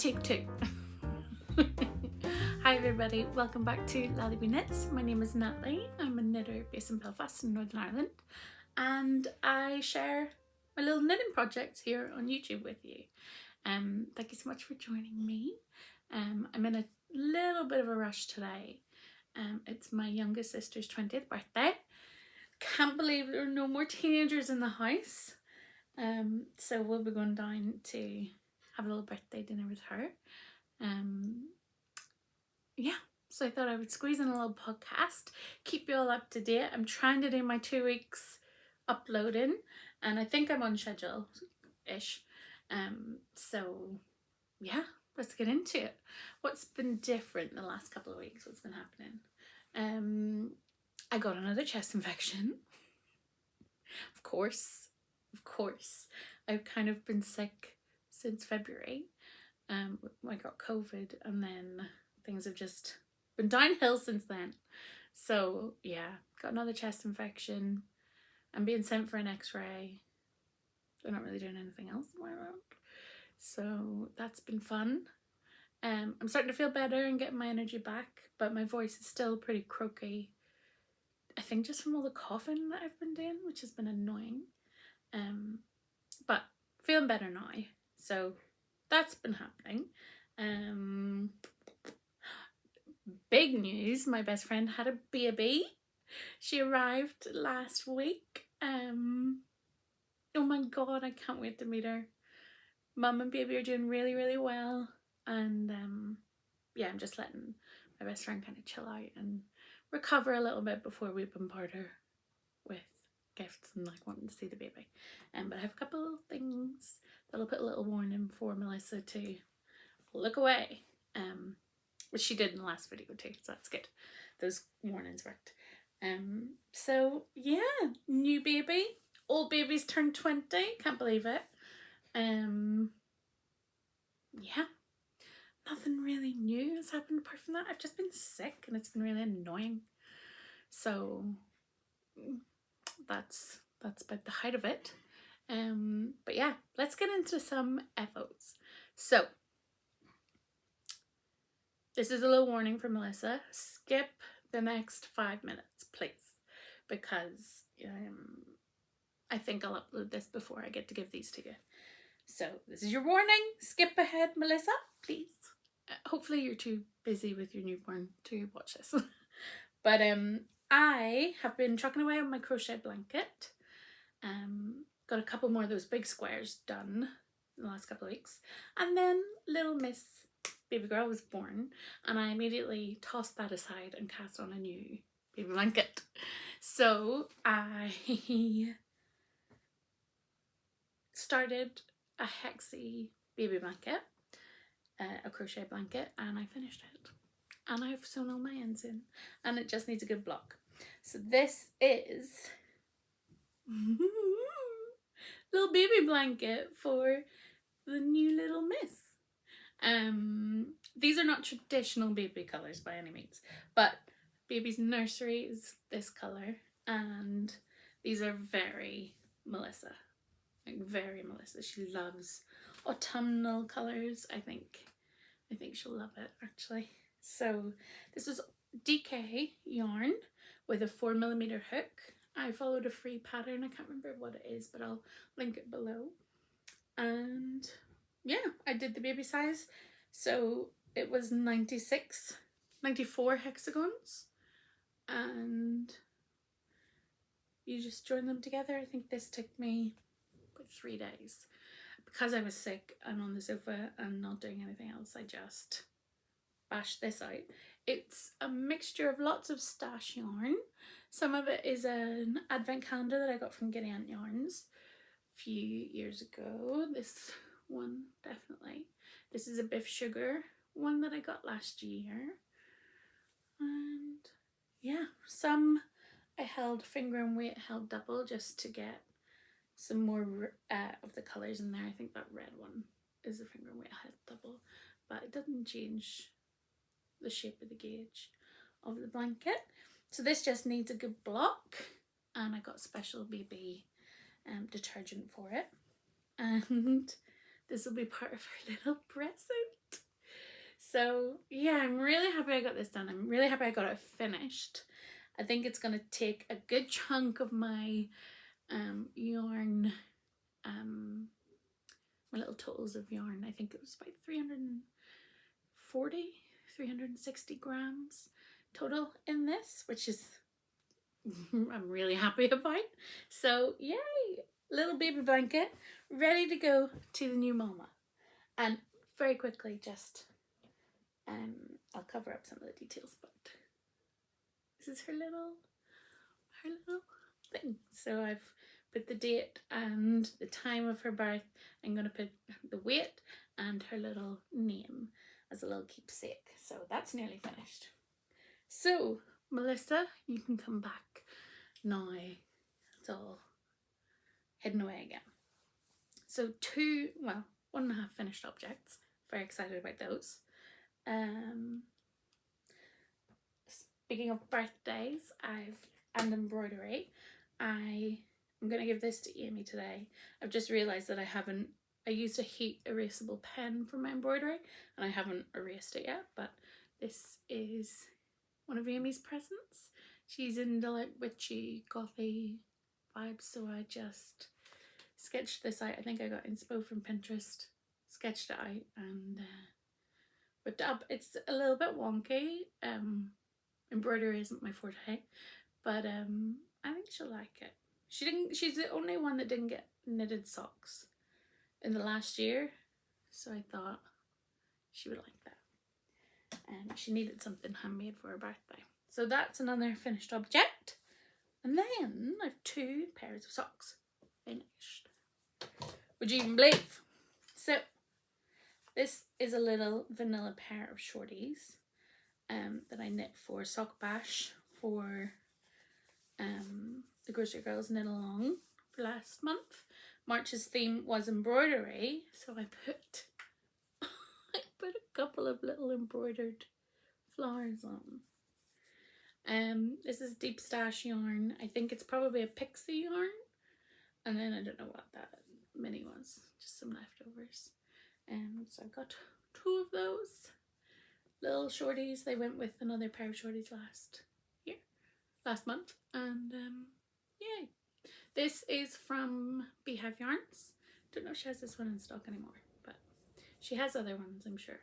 Take two. Hi everybody, welcome back to Laaleebee Knits. My name is Natalie. I'm a knitter based in Belfast in Northern Ireland, and I share my little knitting projects here on YouTube with you. Thank you so much for joining me. I'm in a little bit of a rush today. It's my youngest sister's 20th birthday. Can't believe there are no more teenagers in the house. So we'll be going down to have a little birthday dinner with her. Yeah, so I thought I would squeeze in a little podcast, keep you all up to date. I'm trying to do my 2 weeks uploading, and I think I'm on schedule-ish. So yeah, let's get into it. What's been different the last couple of weeks? What's been happening? I got another chest infection. Of course. I've kind of been sick since February. I got COVID, and then things have just been downhill since then. So yeah, got another chest infection. I'm being sent for an x-ray. They're not really doing anything else around. So that's been fun. I'm starting to feel better and getting my energy back, but my voice is still pretty croaky. I think just from all the coughing that I've been doing, which has been annoying. But feeling better now. So that's been happening. Big news, my best friend had a baby. She arrived last week. Oh my god, I can't wait to meet her. Mum and baby are doing really well, and yeah, I'm just letting my best friend kind of chill out and recover a little bit before we bombard her with gifts and like wanting to see the baby. But I have a couple of things that'll put a little warning for Melissa to look away, which she did in the last video too, so that's good. Those warnings worked. So yeah, new baby. Old baby's turned 20, can't believe it. Yeah, nothing really new has happened apart from that. I've just been sick and it's been really annoying. So that's about the height of it. But yeah, let's get into some FOs. So this is a little warning for Melissa. Skip the next 5 minutes, please, because I think I'll upload this before I get to give these to you. So this is your warning. Skip ahead, Melissa, please. Hopefully you're too busy with your newborn to watch this. But I have been trucking away on my crochet blanket. Got a couple more of those big squares done in the last couple of weeks. And then little Miss Baby Girl was born, and I immediately tossed that aside and cast on a new baby blanket. So I started a hexy baby blanket, a crochet blanket, and I finished it. And I've sewn all my ends in, and it just needs a good block. So this is little baby blanket for the new little miss. These are not traditional baby colours by any means, but baby's nursery is this colour, and these are very Melissa. Like very Melissa. She loves autumnal colours. I think she'll love it actually. So this is DK yarn with a 4mm hook. I followed a free pattern. I can't remember what it is, but I'll link it below. And yeah, I did the baby size. So it was 94 hexagons, and you just join them together. I think this took me about 3 days. Because I was sick and on the sofa and not doing anything else, I just bashed this out. It's a mixture of lots of stash yarn. Some of it is an advent calendar that I got from Giddy Aunt Yarns a few years ago. This one, definitely. This is a Biff Sugar one that I got last year. And yeah, some I held finger and weight held double just to get some more of the colours in there. I think that red one is the finger and weight held double, but it doesn't change the shape of the gauge of the blanket. So this just needs a good block, and I got special BB detergent for it, and this will be part of her little present. So yeah, I'm really happy I got this done. I'm really happy I got it finished. I think it's going to take a good chunk of my yarn, my little totals of yarn. I think it was about 360 grams total in this, which is I'm really happy about. So yay, little baby blanket ready to go to the new mama. And very quickly, just I'll cover up some of the details, but this is her little thing. So I've put the date and the time of her birth. I'm going to put the weight and her little name as a little keepsake. So that's nearly finished. So Melissa, you can come back now. It's all hidden away again. So 1.5 finished objects. Very excited about those. Speaking of birthdays, and embroidery, I'm going to give this to Amy today. I've just realised that I used a heat erasable pen for my embroidery and I haven't erased it yet, but this is one of Amy's presents. She's into like witchy, gothy vibes, so I just sketched this out. I think I got inspo from Pinterest, sketched it out and whipped it up. It's a little bit wonky. Embroidery isn't my forte, but I think she'll like it. She's the only one that didn't get knitted socks in the last year, so I thought she would like that. And she needed something handmade for her birthday. So that's another finished object. And then I have 2 pairs of socks finished. Would you even believe? So this is a little vanilla pair of shorties that I knit for Sock Bash for the Grocery Girls Knit Along for last month. March's theme was embroidery, so I put a couple of little embroidered flowers on. This is Deep Stash yarn. I think it's probably a Pixie yarn, and then I don't know what that mini was, just some leftovers. So I got 2 of those little shorties. They went with another pair of shorties last month, and yay. This is from Beehive Yarns. Don't know if she has this one in stock anymore, but she has other ones, I'm sure.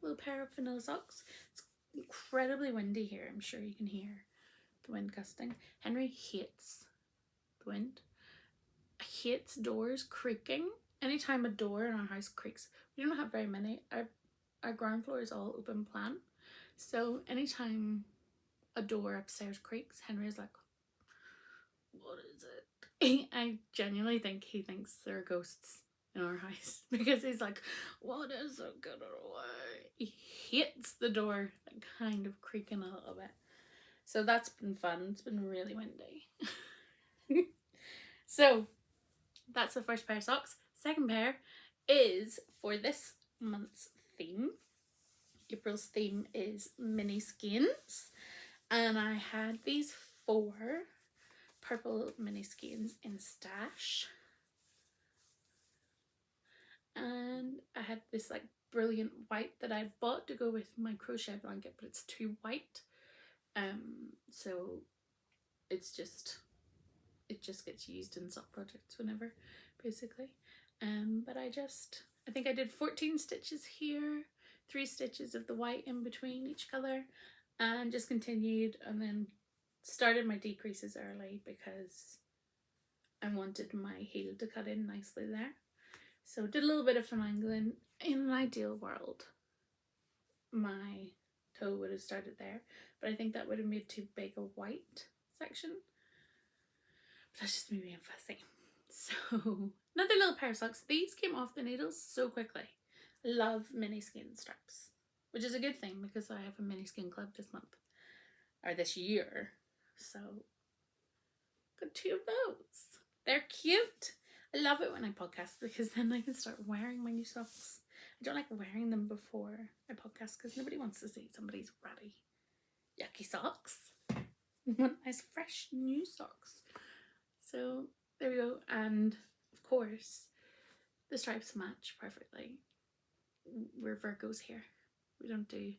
Little pair of vanilla socks. It's incredibly windy here. I'm sure you can hear the wind gusting. Henry hates the wind. Hates doors creaking. Anytime a door in our house creaks, we don't have very many. Our ground floor is all open plan, so anytime a door upstairs creaks, Henry's like, what is it? I genuinely think he thinks there are ghosts in our house, because he's like, what is it, get it away? He hates the door like kind of creaking a little bit. So that's been fun. It's been really windy. So that's the first pair of socks. Second pair is for this month's theme. April's theme is mini skeins, and I had these 4 purple mini skeins in stash, and I had this like brilliant white that I bought to go with my crochet blanket, but it's too white, so it just gets used in sock projects whenever, basically. But I think I did 14 stitches here, 3 stitches of the white in between each colour, and just continued, and then started my decreases early because I wanted my heel to cut in nicely there. So did a little bit of finagling. In an ideal world, my toe would have started there, but I think that would have made too big a white section. But that's just me being fussy. So another little pair of socks. These came off the needles so quickly. I love mini skein straps, which is a good thing because I have a mini skein club this month, or this year. So got 2 of those. They're cute. I love it when I podcast because then I can start wearing my new socks. I don't like wearing them before I podcast because nobody wants to see somebody's ratty, yucky socks. I want nice, fresh, new socks. So there we go. And of course, the stripes match perfectly we're Virgos here. We don't do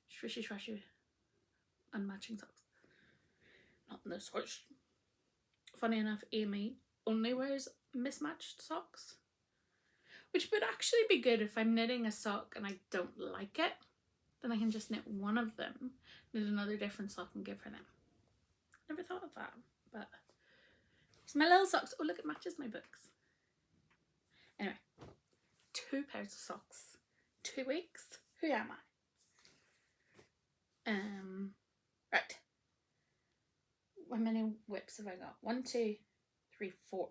swishy swashy unmatching socks. Not in this house. Funny enough, Amy only wears mismatched socks, which would actually be good if I'm knitting a sock and I don't like it. Then I can just knit one of them, knit another different sock and give her them. Never thought of that, but it's my little socks. Oh look, it matches my books. Anyway, 2 pairs of socks, 2 weeks. Who am I? Right. How many whips have I got? 1, 2, 3, 4.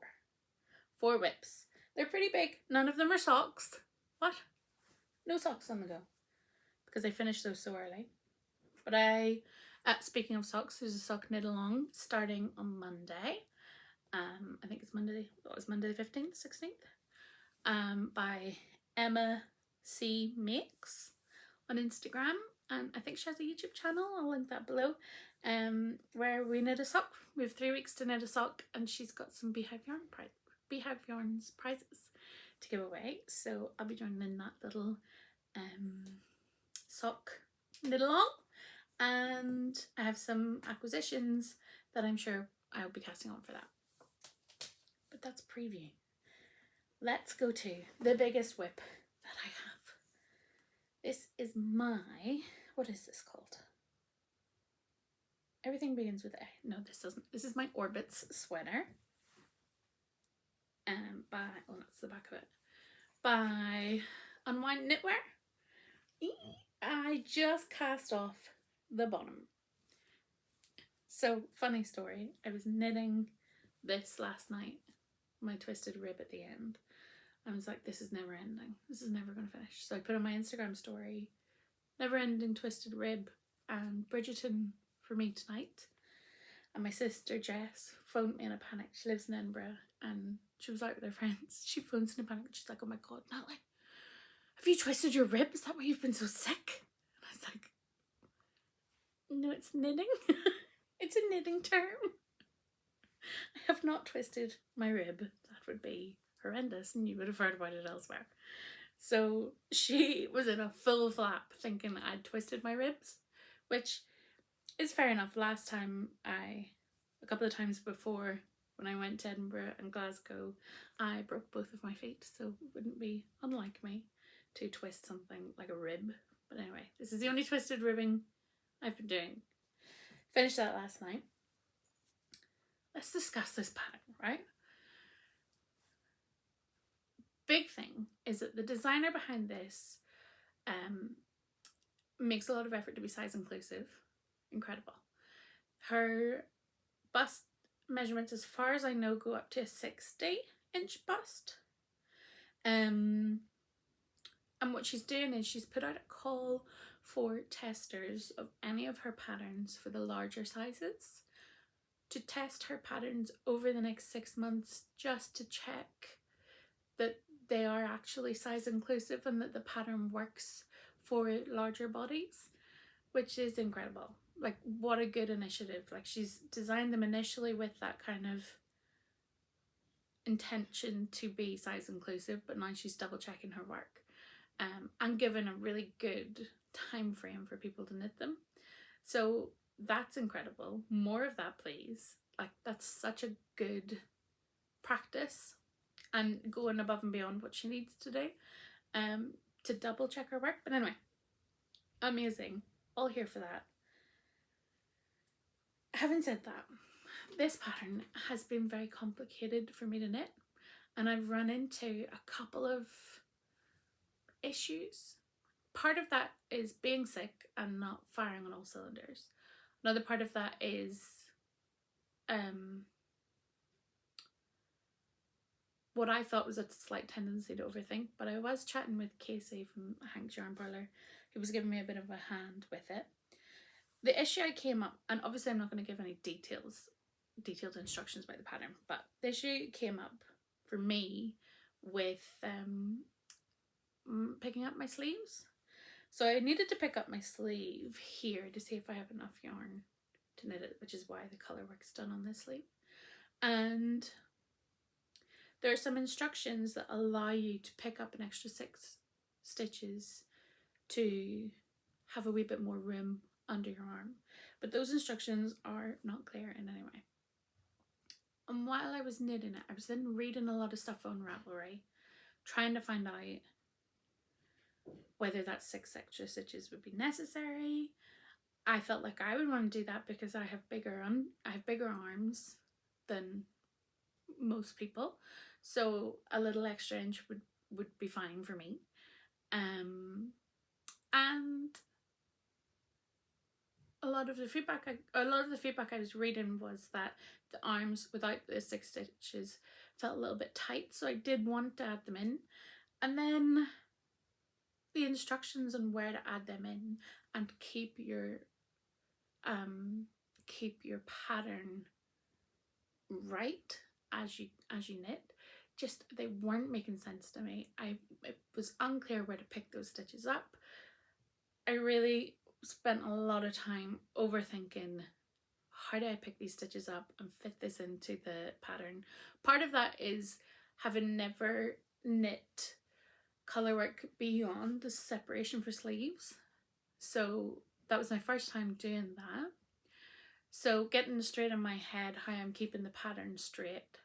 4 whips. They're pretty big. None of them are socks. What? No socks on the go. Because I finished those so early. But speaking of socks, there's a sock knit along starting on Monday. I think it's Monday. What was Monday the 15th, 16th? By Emma C Makes on Instagram, and I think she has a YouTube channel. I'll link that below. Where we knit a sock. We have 3 weeks to knit a sock, and she's got some Beehive Yarns prizes to give away. So I'll be joining that little sock knit along, and I have some acquisitions that I'm sure I'll be casting on for that. But that's preview. Let's go to the biggest whip that I have. This is my, what is this called? Everything begins with A. No, this doesn't. This is my Orbits sweater. Oh, that's the back of it. By Unwind Knitwear. I just cast off the bottom. So, funny story. I was knitting this last night. My twisted rib at the end. I was like, this is never ending. This is never going to finish. So I put on my Instagram story, never ending twisted rib and Bridgerton for me tonight. And my sister Jess phoned me in a panic. She lives in Edinburgh and she was out with her friends. She phones in a panic. She's like, oh my God, Natalie, have you twisted your rib? Is that why you've been so sick? And I was like, no, it's knitting. It's a knitting term. I have not twisted my rib. That would be horrendous and you would have heard about it elsewhere. So she was in a full flap thinking that I'd twisted my ribs, which is fair enough. Last time a couple of times before when I went to Edinburgh and Glasgow, I broke both of my feet, so it wouldn't be unlike me to twist something like a rib. But anyway, this is the only twisted ribbing I've been doing. Finished that last night. Let's discuss this pattern, right? Big thing is that the designer behind this makes a lot of effort to be size inclusive. Incredible. Her bust measurements, as far as I know, go up to a 60-inch bust. And what she's doing is she's put out a call for testers of any of her patterns for the larger sizes to test her patterns over the next 6 months, just to check that they are actually size inclusive and that the pattern works for larger bodies, which is incredible. Like, what a good initiative. Like, she's designed them initially with that kind of intention to be size inclusive, but now she's double checking her work and given a really good time frame for people to knit them. So that's incredible. More of that, please. Like, that's such a good practice and going above and beyond what she needs to do to double check her work. But anyway, amazing. All here for that. Having said that, this pattern has been very complicated for me to knit, and I've run into a couple of issues. Part of that is being sick and not firing on all cylinders. Another part of that is what I thought was a slight tendency to overthink, but I was chatting with Casey from Hank's Yarn Parlour, who was giving me a bit of a hand with it. The issue I came up, and obviously I'm not going to give any detailed instructions about the pattern, but the issue came up for me with picking up my sleeves. So I needed to pick up my sleeve here to see if I have enough yarn to knit it, which is why the colour work's done on this sleeve. And there are some instructions that allow you to pick up an extra 6 stitches to have a wee bit more room under your arm. But those instructions are not clear in any way. And while I was knitting it, I was then reading a lot of stuff on Ravelry, trying to find out whether that 6 extra stitches would be necessary. I felt like I would want to do that because I have bigger arms than most people, so a little extra inch would be fine for me. And a lot of the feedback I was reading was that the arms without the 6 stitches felt a little bit tight, so I did want to add them in. And then the instructions on where to add them in and keep your pattern right as you knit, just they weren't making sense to me. It was unclear where to pick those stitches up. I really spent a lot of time overthinking, how do I pick these stitches up and fit this into the pattern. Part of that is having never knit colourwork beyond the separation for sleeves, so that was my first time doing that. So getting straight in my head how I'm keeping the pattern straight,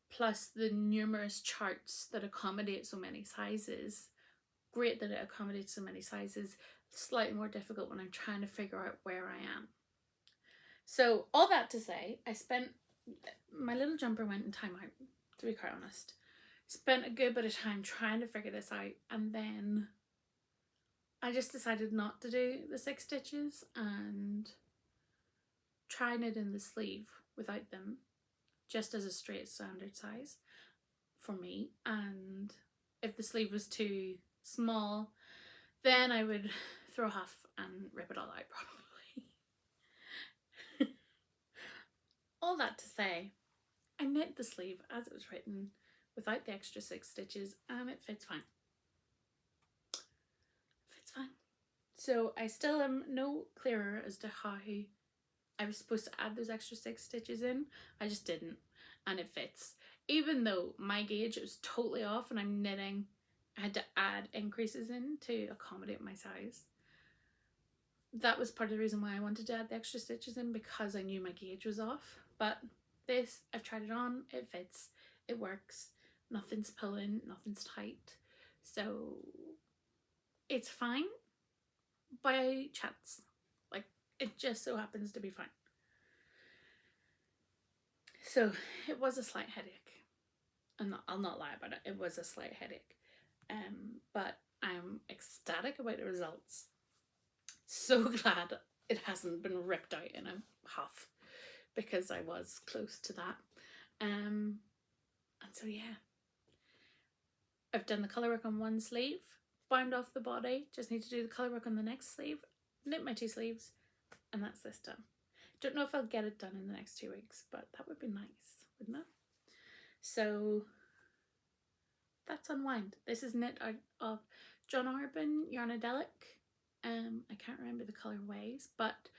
plus the numerous charts that accommodate so many sizes, great that it accommodates so many sizes, slightly more difficult when I'm trying to figure out where I am. So all that to say, my little jumper went in timeout, to be quite honest. Spent a good bit of time trying to figure this out, and then I just decided not to do the 6 stitches and try knitting the sleeve without them, just as a straight standard size for me. And if the sleeve was too small, then I would throw half and rip it all out probably. All that to say, I knit the sleeve as it was written without the extra 6 stitches, and it fits fine. So I still am no clearer as to how I was supposed to add those extra 6 stitches in. I just didn't, and it fits. Even though my gauge was totally off and I'm knitting, I had to add increases in to accommodate my size. That was part of the reason why I wanted to add the extra stitches in, because I knew my gauge was off. But this, I've tried it on, it fits, it works, nothing's pulling, nothing's tight, so it's fine by chance. Like, it just so happens to be fine. So it was a slight headache, and I'll not lie about it, it was a slight headache, but I'm ecstatic about the results. So glad it hasn't been ripped out in a huff, because I was close to that. And so yeah, I've done the colourwork on one sleeve, bound off the body, just need to do the colourwork on the next sleeve, knit my 2 sleeves, and that's this done. Don't know if I'll get it done in the next 2 weeks, but that would be nice, wouldn't it? So that's Unwind. This is knit out of John Arbon Yarnadelic. I can't remember the colourways, but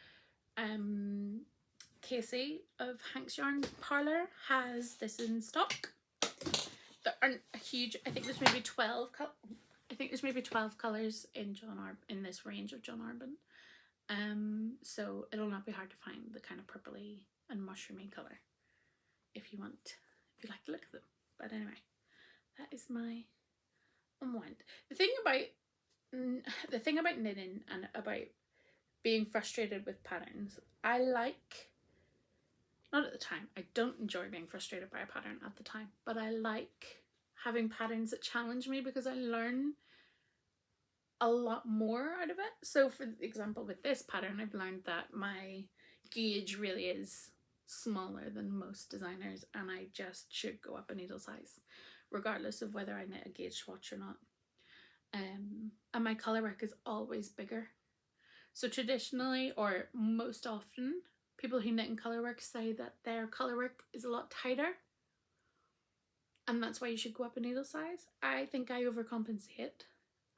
Casey of Hank's Yarns Parlour has this in stock. There aren't a huge, I think there's maybe 12 colours in this range of John Arbon. So it'll not be hard to find the kind of purpley and mushroomy colour if you like to look at them. But anyway, that is my Unwind. The thing about knitting and about being frustrated with patterns, not at the time, I don't enjoy being frustrated by a pattern at the time, but I like having patterns that challenge me because I learn a lot more out of it. So for example, with this pattern, I've learned that my gauge really is smaller than most designers, and I just should go up a needle size regardless of whether I knit a gauge swatch or not. And my colourwork is always bigger. So traditionally, or most often, people who knit in colourwork say that their colourwork is a lot tighter, and that's why you should go up a needle size. I think I overcompensate.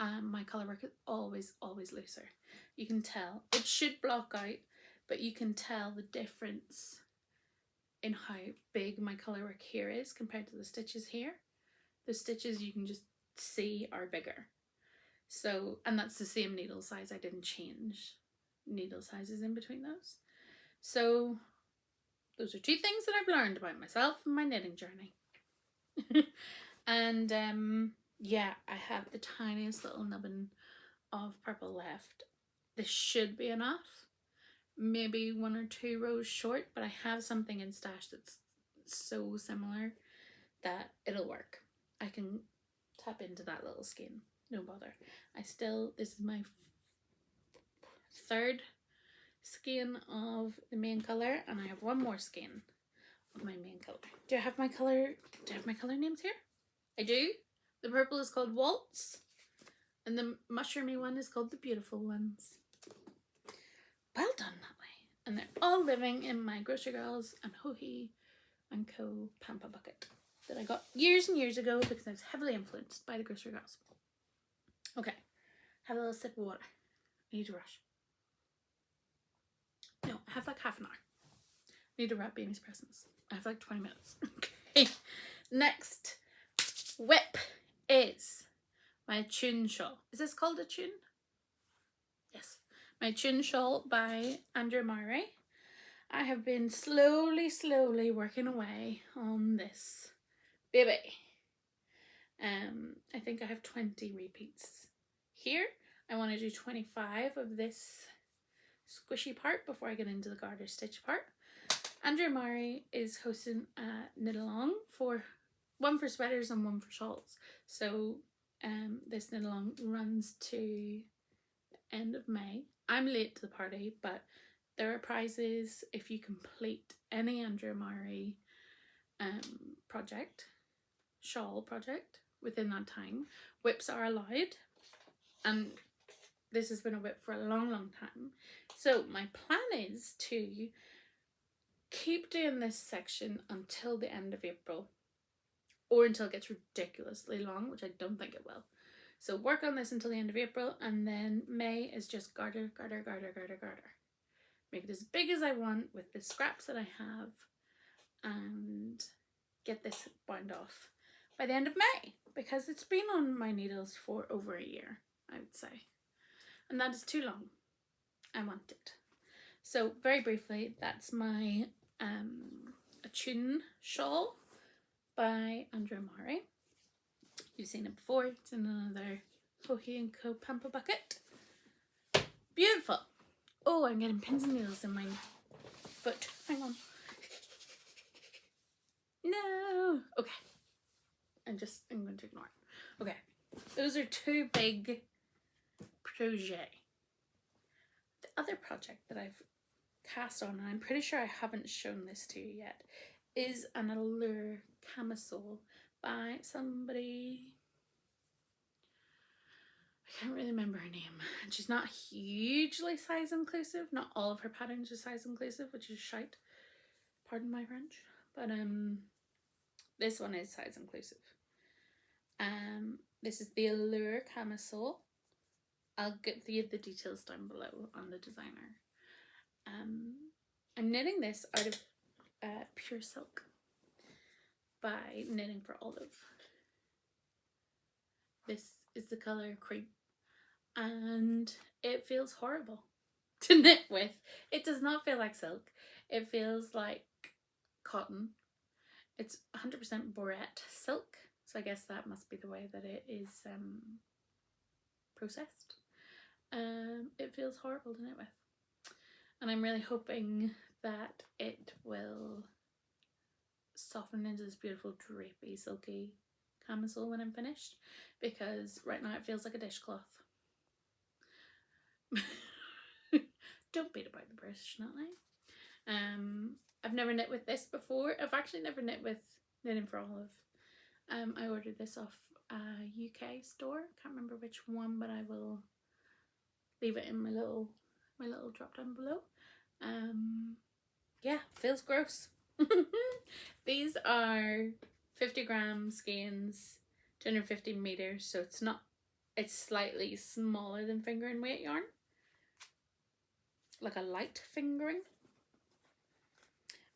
My colourwork is always looser. You can tell. It should block out, but you can tell the difference in how big my colourwork here is compared to the stitches here. The stitches you can just see are bigger. So, and that's the same needle size. I didn't change needle sizes in between those. So those are two things that I've learned about myself and my knitting journey. And yeah, I have the tiniest little nubbin of purple left. This should be enough. Maybe 1 or 2 rows short, but I have something in stash that's so similar that it'll work. I can tap into that little skein, no bother. This is my 3rd skein of the main colour, and I have 1 more skein of my main colour. Do I have my colour names here? I do. The purple is called Waltz, and the mushroomy one is called the Beautiful Ones. Well done, Natalie. And they're all living in my Grocery Girls and Hohi and Co. Pampa bucket that I got years and years ago because I was heavily influenced by the Grocery Girls. Okay, have a little sip of water. I need to rush. No, I have like half an hour. I need to wrap Amy's presents. I have like 20 minutes. Okay, next whip is my Tune shawl. Is this called a tune? Yes. My Tune shawl by Andrew Murray. I have been slowly working away on this baby. I think I have 20 repeats here. I want to do 25 of this squishy part before I get into the garter stitch part. Andrew Murray is hosting a knit along, for one for sweaters and one for shawls. So this knit along runs to the end of May. I'm late to the party, but there are prizes if you complete any Andrew Murray shawl project within that time. Whips are allowed, and this has been a whip for a long time. So my plan is to keep doing this section until the end of April, or until it gets ridiculously long, which I don't think it will. So work on this until the end of April, and then May is just garter. Make it as big as I want with the scraps that I have, and get this bound off by the end of May, because it's been on my needles for over a year, I would say, and that is too long. I want it. So very briefly, that's my a Tune shawl by Andrew Murray. You've seen it before. It's in another Hohi & Co. Pampa bucket. Beautiful. Oh, I'm getting pins and needles in my foot. Hang on. No. Okay. I'm going to ignore it. Okay. Those are 2 big projects. The other project that I've cast on, and I'm pretty sure I haven't shown this to you yet, is an Allure camisole by somebody, I can't really remember her name, and she's not hugely size inclusive. Not all of her patterns are size inclusive, which is shite, pardon my French, but this one is size inclusive. This is the Allure camisole. I'll get the details down below on the designer. I'm knitting this out of pure silk by Knitting for Olive. This is the colour Cream, and it feels horrible to knit with. It does not feel like silk. It feels like cotton. It's 100% Bourette silk, so I guess that must be the way that it is processed. It feels horrible to knit with, and I'm really hoping that it will soften into this beautiful drapey silky camisole when I'm finished, because right now it feels like a dishcloth. Don't beat about the bush, Natalie. I've never knit with this before. I've actually never knit with Knitting for Olive. I ordered this off a UK store. Can't remember which one, but I will leave it in my little drop down below. Yeah, feels gross. These are 50 gram skeins, 250 meters, so it's slightly smaller than fingering weight yarn, like a light fingering.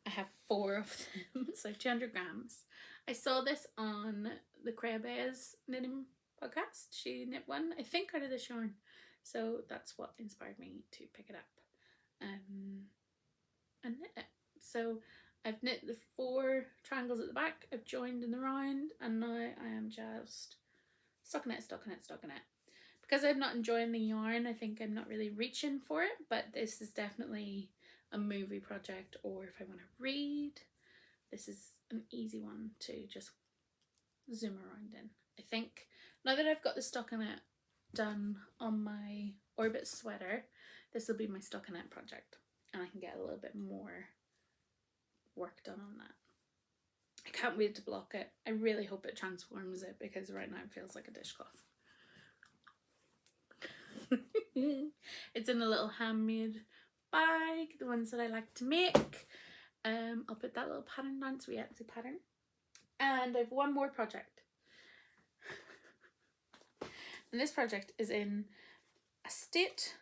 I have 4 of them, so 200 grams. I saw this on the Crochet knitting podcast. She knit one, I think, out of this yarn. So that's what inspired me to pick it up and knit it. So I've knit the 4 triangles at the back, I've joined in the round, and now I am just stocking it. Because I'm not enjoying the yarn, I think I'm not really reaching for it, but this is definitely a movie project, or if I want to read, this is an easy one to just zoom around in. I think now that I've got the stockinette done on my Orbit sweater, this will be my stockinette project, and I can get a little bit more work done on that. I can't wait to block it. I really hope it transforms it, because right now it feels like a dishcloth. It's in a little handmade bag, the ones that I like to make. I'll put that little pattern down, so we Etsy pattern. And I have one more project. And this project is in a state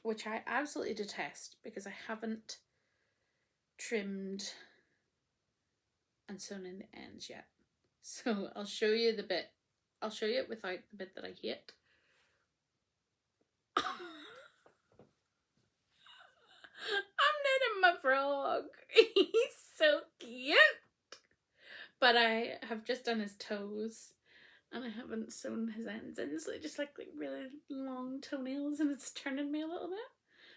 which I absolutely detest, because I haven't trimmed and sewn in the ends yet. So I'll show you the bit. I'll show you it without the bit that I hate. I'm knitting my frog. He's so cute. But I have just done his toes, and I haven't sewn his ends in, so they just like really long toenails, and it's turning me a little bit.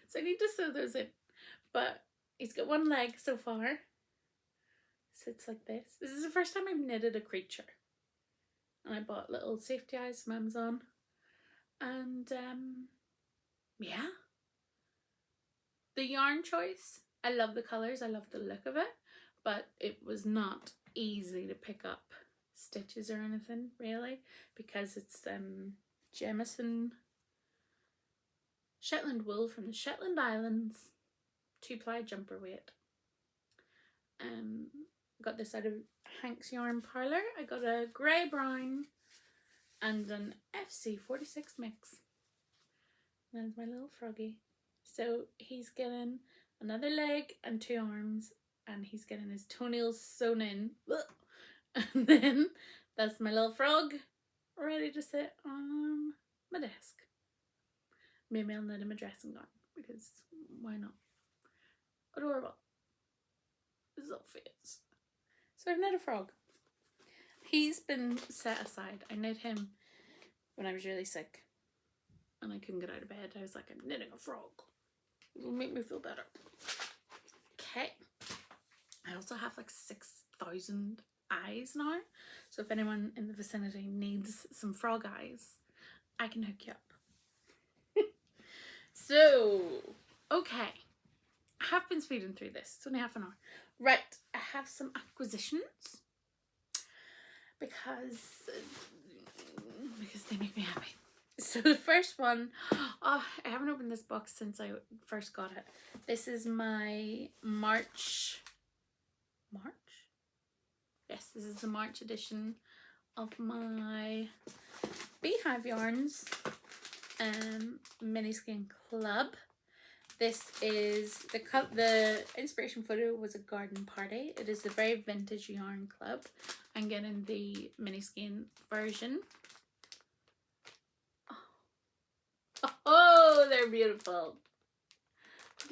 So I need to sew those in. But he's got one leg so far. Sits like this. This is the first time I've knitted a creature. And I bought little safety eyes from Amazon. And yeah. The yarn choice, I love the colours, I love the look of it, but it was not easy to pick up stitches or anything, really, because it's Jemison Shetland wool from the Shetland Islands, 2-ply jumper weight. Got this out of Hank's Yarn Parlour. I got a grey brown and an FC46 mix. There's my little froggy. So he's getting another leg and 2 arms, and he's getting his toenails sewn in. And then that's my little frog ready to sit on my desk. Maybe I'll knit him a dressing gown, because why not? Adorable. His little face. So I've knit a frog. He's been set aside. I knit him when I was really sick and I couldn't get out of bed. I was like, I'm knitting a frog. It'll make me feel better. Okay. I also have like 6,000 eyes now. So if anyone in the vicinity needs some frog eyes, I can hook you up. So, okay. I have been speeding through this. It's only half an hour. Right, I have some acquisitions because they make me happy. So the first one, oh, I haven't opened this box since I first got it. This is my March? Yes, this is the March edition of my Beehive Yarns mini skein club. This is the inspiration photo was a garden party. It is the very vintage yarn club. I'm getting the mini skein version. Oh, they're beautiful.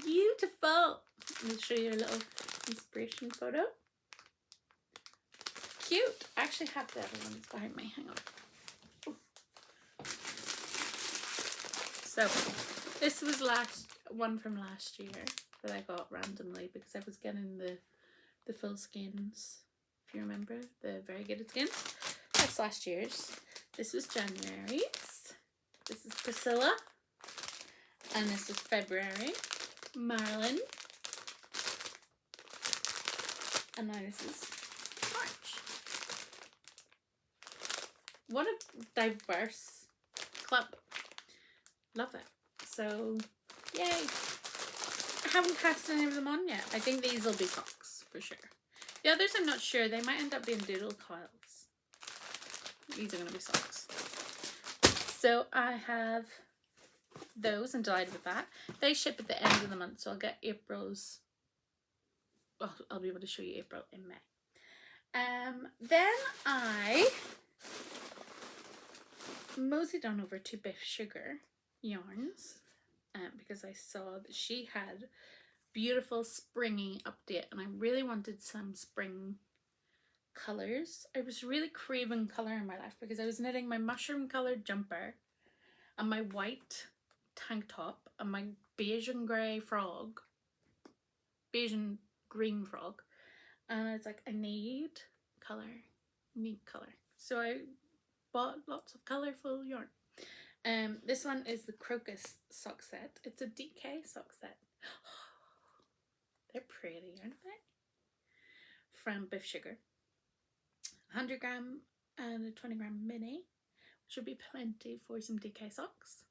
Beautiful. Let me show you a little inspiration photo. Cute. I actually have the other ones behind me. Hang on. Ooh. So this was one from last year that I got randomly because I was getting the full skins, if you remember, the variegated skins. That's last year's. This was January's. This is Priscilla. And this is February. Marilyn. And now this is March. What a diverse club. Love it. So, yay. I haven't cast any of them on yet. I think these will be socks for sure. The others I'm not sure. They might end up being doodle coils. These are going to be socks. So I have those. I'm delighted with that. They ship at the end of the month, so I'll get April's. Well, I'll be able to show you April in May. Then I moseyed on over to Biff Sugar Yarns because I saw that she had beautiful springy update, and I really wanted some spring colours. I was really craving colour in my life because I was knitting my mushroom coloured jumper and my white tank top and my beige and grey frog, beige and green frog, and I was like, I need colour, so I bought lots of colourful yarn. This one is the Crocus sock set. It's a DK sock set. They're pretty, aren't they? From Biff Sugar. 100 gram and a 20 gram mini, which would be plenty for some DK socks.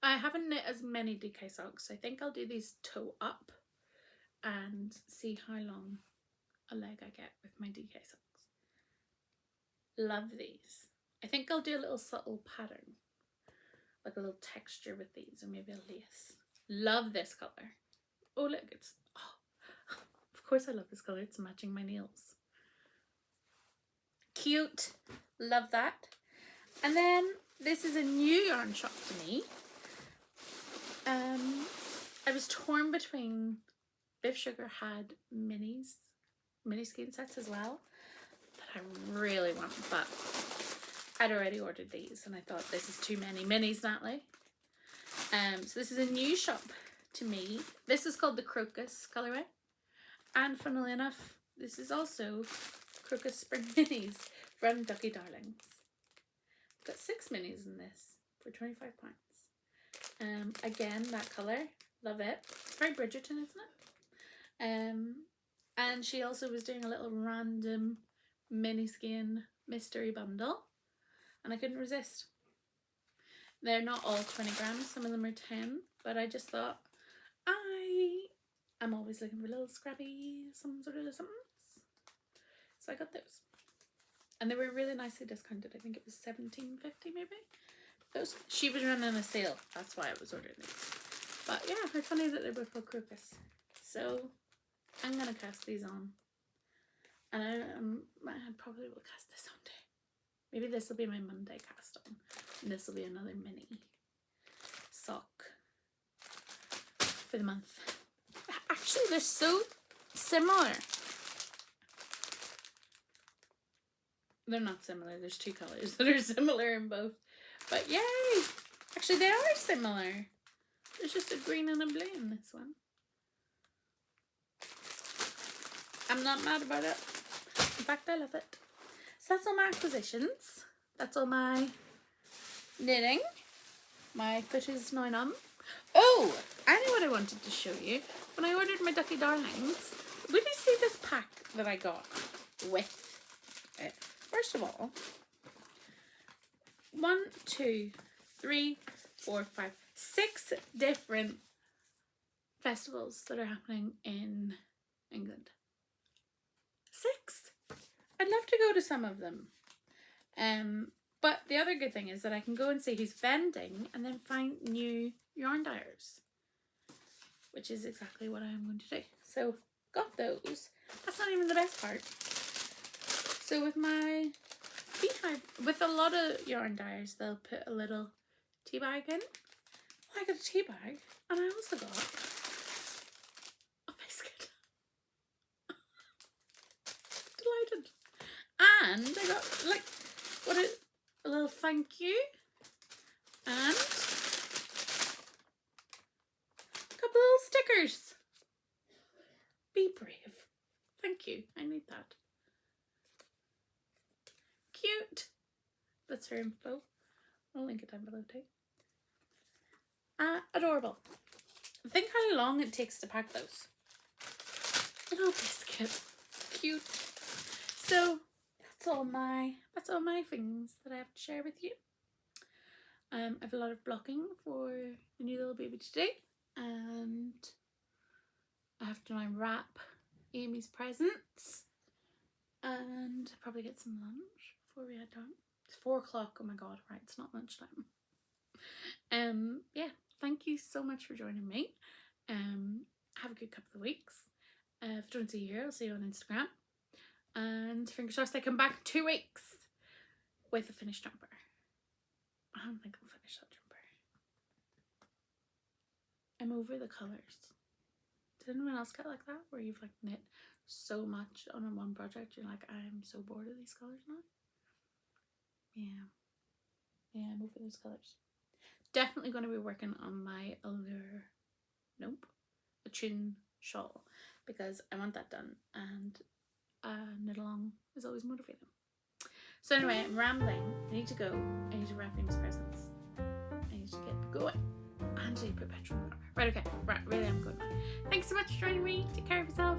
I haven't knit as many DK socks, so I think I'll do these toe up and see how long a leg I get with my DK socks. Love these. I think I'll do a little subtle pattern, like a little texture with these, or maybe a lace. Love this colour. Oh look, it's, oh, of course I love this colour, it's matching my nails. Cute, love that. And then this is a new yarn shop to me. I was torn between, Biff Sugar had mini skein sets as well that I really want, but I'd already ordered these and I thought this is too many minis, Natalie. So this is a new shop to me. This is called the Crocus colorway, and funnily enough, this is also Crocus Spring Minis from Ducky Darlings. Got 6 minis in this for £25. Again, that colour, love it. It's very Bridgerton, isn't it? And she also was doing a little random mini skein mystery bundle, and I couldn't resist. They're not all 20 grams, some of them are 10, but I just thought I'm always looking for little scrappy, some sort of something. So I got those. And they were really nicely discounted. I think it was $17.50 maybe. Those, she was running a sale, that's why I was ordering these. But yeah, it's funny that they're both called Crocus. So I'm gonna cast these on, and I probably will cast this on too. Maybe this will be my Monday cast on, and this will be another mini sock for the month. Actually, they're so similar. They're not similar. There's 2 colours that are similar in both. But yay! Actually, they are similar. There's just a green and a blue in this one. I'm not mad about it. In fact, I love it. So that's all my acquisitions. That's all my knitting. My foot is now numb. Oh, I know what I wanted to show you. When I ordered my Ducky Darlings, will you see this pack that I got with it? First of all, 1, 2, 3, 4, 5, 6 different festivals that are happening in England. 6. I'd love to go to some of them. But the other good thing is that I can go and see who's vending and then find new yarn dyers, which is exactly what I'm going to do. So got those. That's not even the best part. So with my beehive, with a lot of yarn dyers, they'll put a little tea bag in. Well, I got a tea bag, and I also got a biscuit. Delighted. And I got like a little thank you, and a couple little stickers. Be brave. Thank you. I need that. Cute. That's her info. I'll link it down below too. Adorable. Think how long it takes to pack those. Little biscuit. Cute. So that's all my things that I have to share with you. I have a lot of blocking for the new little baby today, and I have to now wrap Amy's presents and probably get some lunch before we head down. It's 4 o'clock. Oh my god, right, it's not lunchtime. Yeah, thank you so much for joining me. Have a good couple of weeks. If I don't see you here, I'll see you on Instagram. And fingers crossed I come back in 2 weeks with a finished jumper. I don't think I'll finish that jumper. I'm over the colours. Did anyone else get like that? Where you've like knit so much on one project, you're like, I'm so bored of these colours now? Yeah. Yeah, I'm over those colours. Definitely going to be working on my Allure, Attune shawl, because I want that done, and knit along is always motivating. So anyway, I'm rambling. I need to go. I need to wrap these presents. I need to get going. And to put petrol in the car. Right, okay. Right, really I'm good now. Thanks so much for joining me. Take care of yourself.